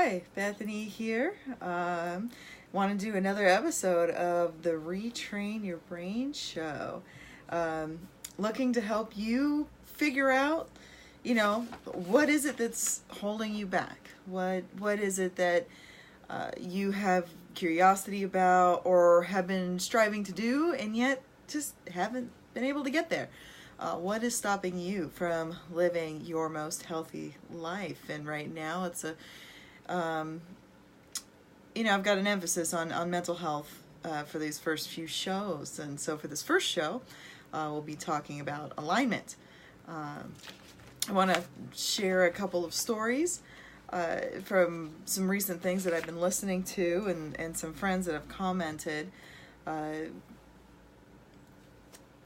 Hi, Bethany here. Want to do another episode of the Retrain Your Brain show. Looking to help you figure out, what is it that's holding you back? What is it that you have curiosity about or have been striving to do and yet just haven't been able to get there? What is stopping you from living your most healthy life? And right now it's I've got an emphasis on mental health for these first few shows. And so for this first show, we'll be talking about alignment. I want to share a couple of stories from some recent things that I've been listening to and some friends that have commented,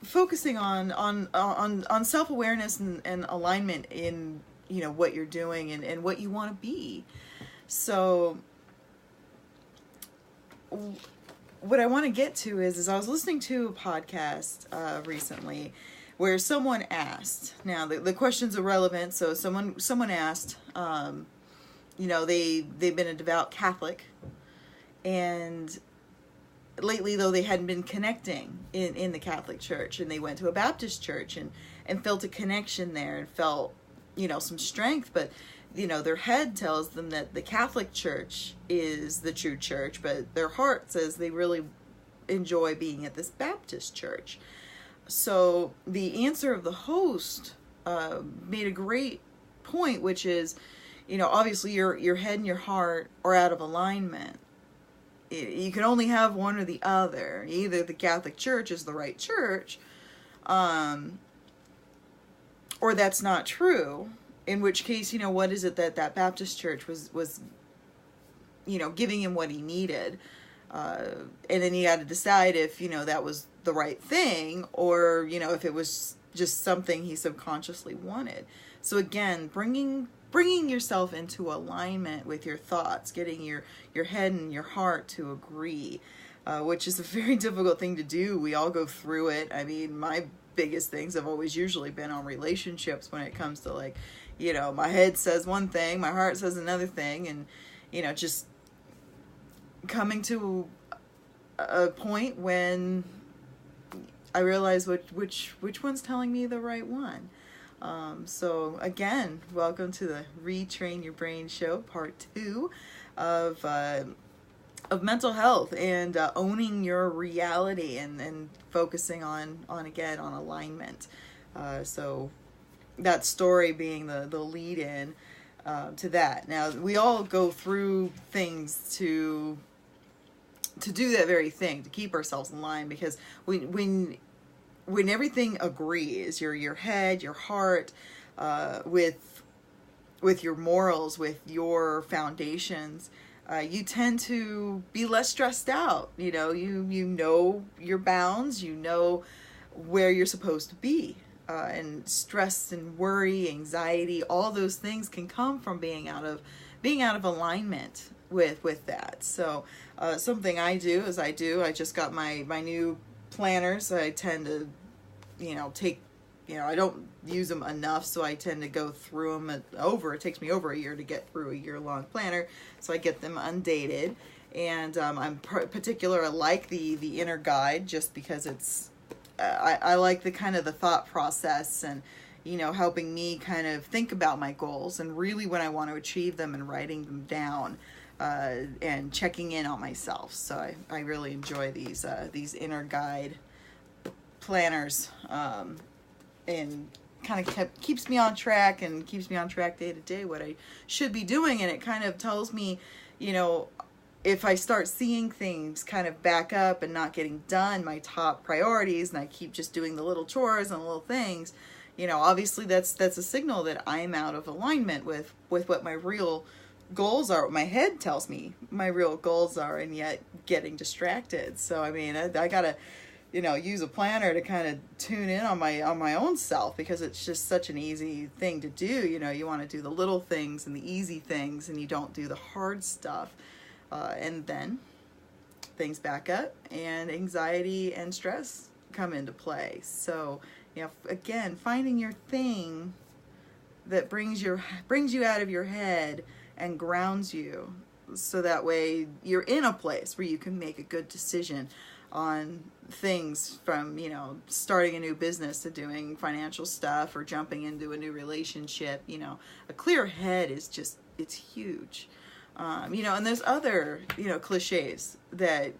focusing on self-awareness and alignment in what you're doing and what you want to be. So what I want to get to is I was listening to a podcast recently where someone asked, now the question's irrelevant, so someone asked, they've been a devout Catholic, and lately though they hadn't been connecting in the Catholic Church, and they went to a Baptist church and felt a connection there and felt some strength, but their head tells them that the Catholic Church is the true church, but their heart says they really enjoy being at this Baptist church. So the answer of the host made a great point, which is, obviously your head and your heart are out of alignment. You can only have one or the other. Either the Catholic Church is the right church, or that's not true. In which case, what is it that Baptist church was giving him what he needed? And then he had to decide if, that was the right thing, or, if it was just something he subconsciously wanted. So again, bringing yourself into alignment with your thoughts, getting your head and your heart to agree, which is a very difficult thing to do. We all go through it. I mean, my biggest things have always usually been on relationships when it comes to my head says one thing, my heart says another thing, and just coming to a point when I realize which one's telling me the right one. So again, welcome to the Retrain Your Brain show, part 2 of mental health and owning your reality and focusing on alignment. So that story being the lead in to that. Now, we all go through things to do that very thing, to keep ourselves in line, because when everything agrees, your head, your heart, with your morals, with your foundations, you tend to be less stressed out. You know your bounds, where you're supposed to be. And stress and worry, anxiety, all those things can come from being out of alignment with that. So something I do is I just got my new planners. I tend to take, I don't use them enough, so I tend to go through them it takes me over a year to get through a year-long planner, so I get them undated. And I'm particular, I like the inner guide, just because it's I like the kind of the thought process and helping me kind of think about my goals and really when I want to achieve them, and writing them down and checking in on myself. So I really enjoy these inner guide planners, and kind of keeps me on track day to day what I should be doing. And it kind of tells me, if I start seeing things kind of back up and not getting done, my top priorities, and I keep just doing the little chores and the little things, obviously that's a signal that I'm out of alignment with what my real goals are, what my head tells me my real goals are, and yet getting distracted. So, I mean, I gotta, use a planner to kind of tune in on my own self, because it's just such an easy thing to do. You want to do the little things and the easy things, and you don't do the hard stuff. And then things back up and anxiety and stress come into play. So, again, finding your thing that brings you out of your head and grounds you, so that way you're in a place where you can make a good decision on things, from, you know, starting a new business to doing financial stuff or jumping into a new relationship. You know, a clear head is just, it's huge. You know, and there's other, you know, cliches that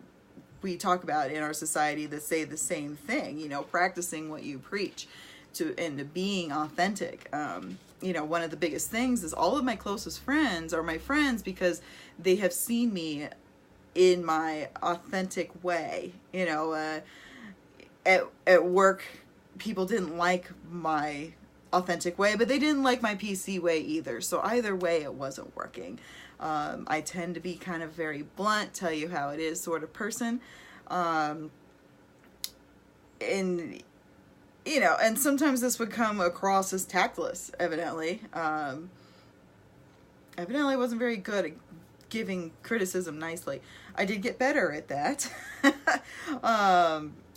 we talk about in our society that say the same thing, you know, practicing what you preach, and to being authentic. You know, one of the biggest things is all of my closest friends are my friends because they have seen me in my authentic way. You know, at work, people didn't like my authentic way, but they didn't like my PC way either. So either way, it wasn't working. I tend to be kind of very blunt, tell you how it is sort of person. And, you know, and sometimes this would come across as tactless, evidently. Evidently wasn't very good at giving criticism nicely. I did get better at that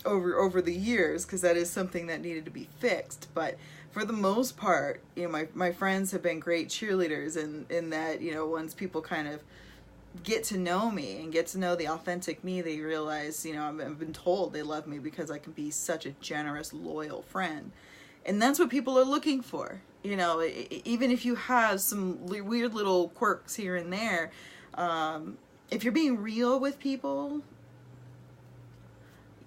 over the years, because that is something that needed to be fixed. But for the most part, you know, my friends have been great cheerleaders in that, you know, once people kind of get to know me and get to know the authentic me, they realize, you know, I've been told they love me because I can be such a generous, loyal friend. And that's what people are looking for. You know, even if you have some weird little quirks here and there, if you're being real with people,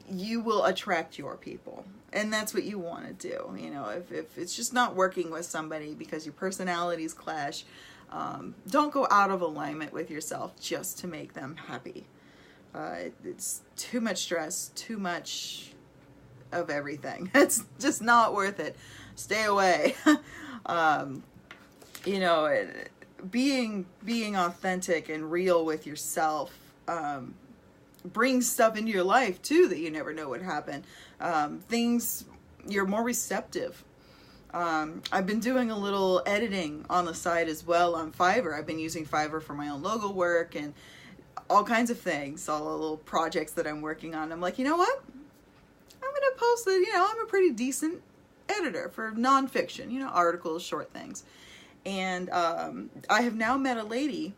you will attract your people. And that's what you want to do. You know, if it's just not working with somebody because your personalities clash, don't go out of alignment with yourself just to make them happy. It's too much stress, too much of everything. It's just not worth it. Stay away. You know, being authentic and real with yourself brings stuff into your life too that you never know would happen. Things, you're more receptive. I've been doing a little editing on the side as well on Fiverr. I've been using Fiverr for my own logo work and all kinds of things, all the little projects that I'm working on. I'm like, you know what? I'm going to post that, you know, I'm a pretty decent editor for nonfiction, you know, articles, short things. And I have now met a lady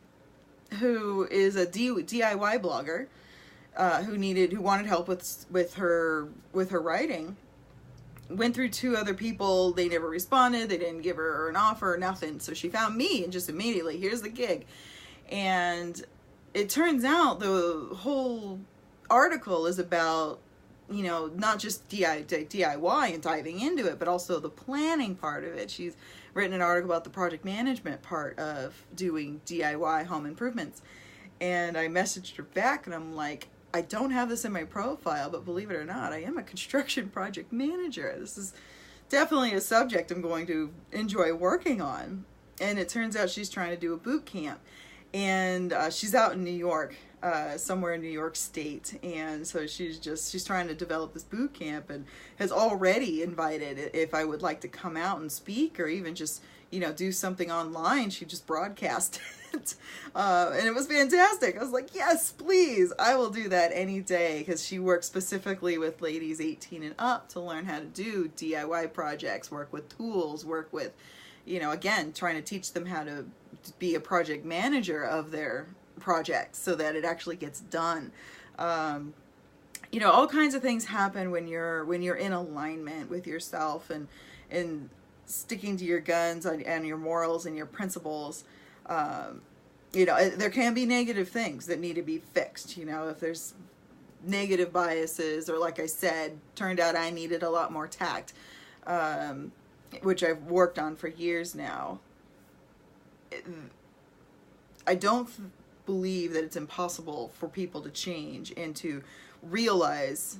who is a DIY blogger who wanted help with her writing. Went through 2 other people. They never responded. They didn't give her an offer, nothing. So she found me and just immediately, here's the gig. And it turns out the whole article is about, you know, not just DIY and diving into it, but also the planning part of it. She's written an article about the project management part of doing DIY home improvements. And I messaged her back and I'm like, I don't have this in my profile, but believe it or not, I am a construction project manager. This is definitely a subject I'm going to enjoy working on. And it turns out she's trying to do a boot camp. And she's out in New York, somewhere in New York State. And so she's trying to develop this boot camp and has already invited if I would like to come out and speak or even just, you know, do something online. She just broadcast it. And it was fantastic. I was like, yes, please. I will do that any day, because she works specifically with ladies 18 and up to learn how to do DIY projects, work with tools, work with, you know, again, trying to teach them how to be a project manager of their projects so that it actually gets done. You know, all kinds of things happen when you're in alignment with yourself and sticking to your guns and your morals and your principles. You know, there can be negative things that need to be fixed. You know, if there's negative biases, or like I said, turned out I needed a lot more tact, which I've worked on for years now. I don't believe that it's impossible for people to change and to realize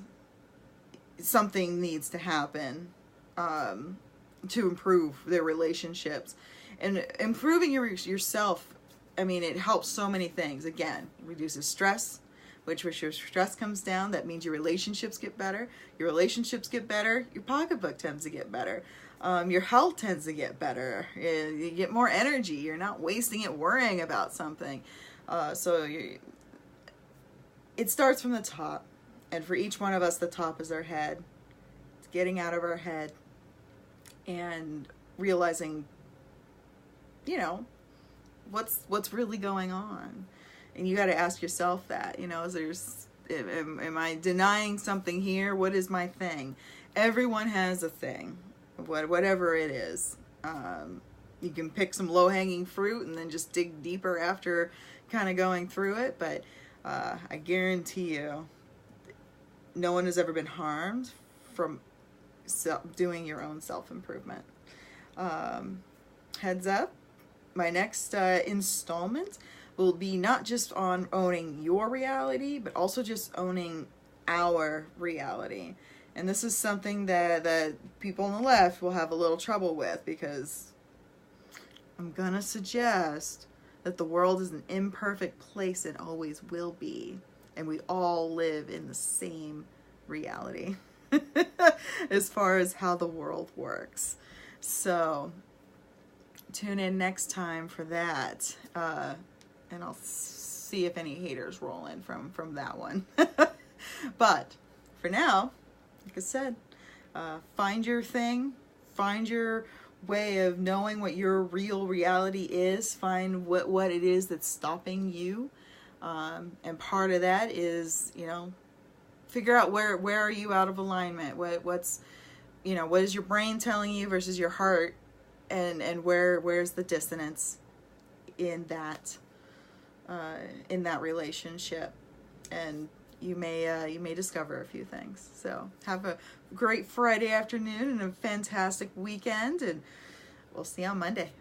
something needs to happen to improve their relationships. And improving yourself, I mean, it helps so many things. Again, reduces stress, which when your stress comes down, that means your relationships get better. Your relationships get better, your pocketbook tends to get better. Your health tends to get better. You get more energy. You're not wasting it worrying about something. It starts from the top. And for each one of us, the top is our head. It's getting out of our head and realizing, you know, what's really going on? And you got to ask yourself that, you know, am I denying something here? What is my thing? Everyone has a thing, whatever it is. You can pick some low-hanging fruit and then just dig deeper after kind of going through it. But I guarantee you, no one has ever been harmed from doing your own self-improvement. Heads up, my next installment will be not just on owning your reality, but also just owning our reality. And this is something that people on the left will have a little trouble with, because I'm gonna suggest that the world is an imperfect place and always will be. And we all live in the same reality as far as how the world works. So tune in next time for that. And I'll see if any haters roll in from that one. But for now, like I said, find your thing, find your way of knowing what your real reality is, find what it is that's stopping you, and part of that is, you know, figure out where are you out of alignment, what's, you know, what is your brain telling you versus your heart, and where's the dissonance in that relationship, and you may discover a few things. So have a great Friday afternoon and a fantastic weekend, and we'll see you on Monday.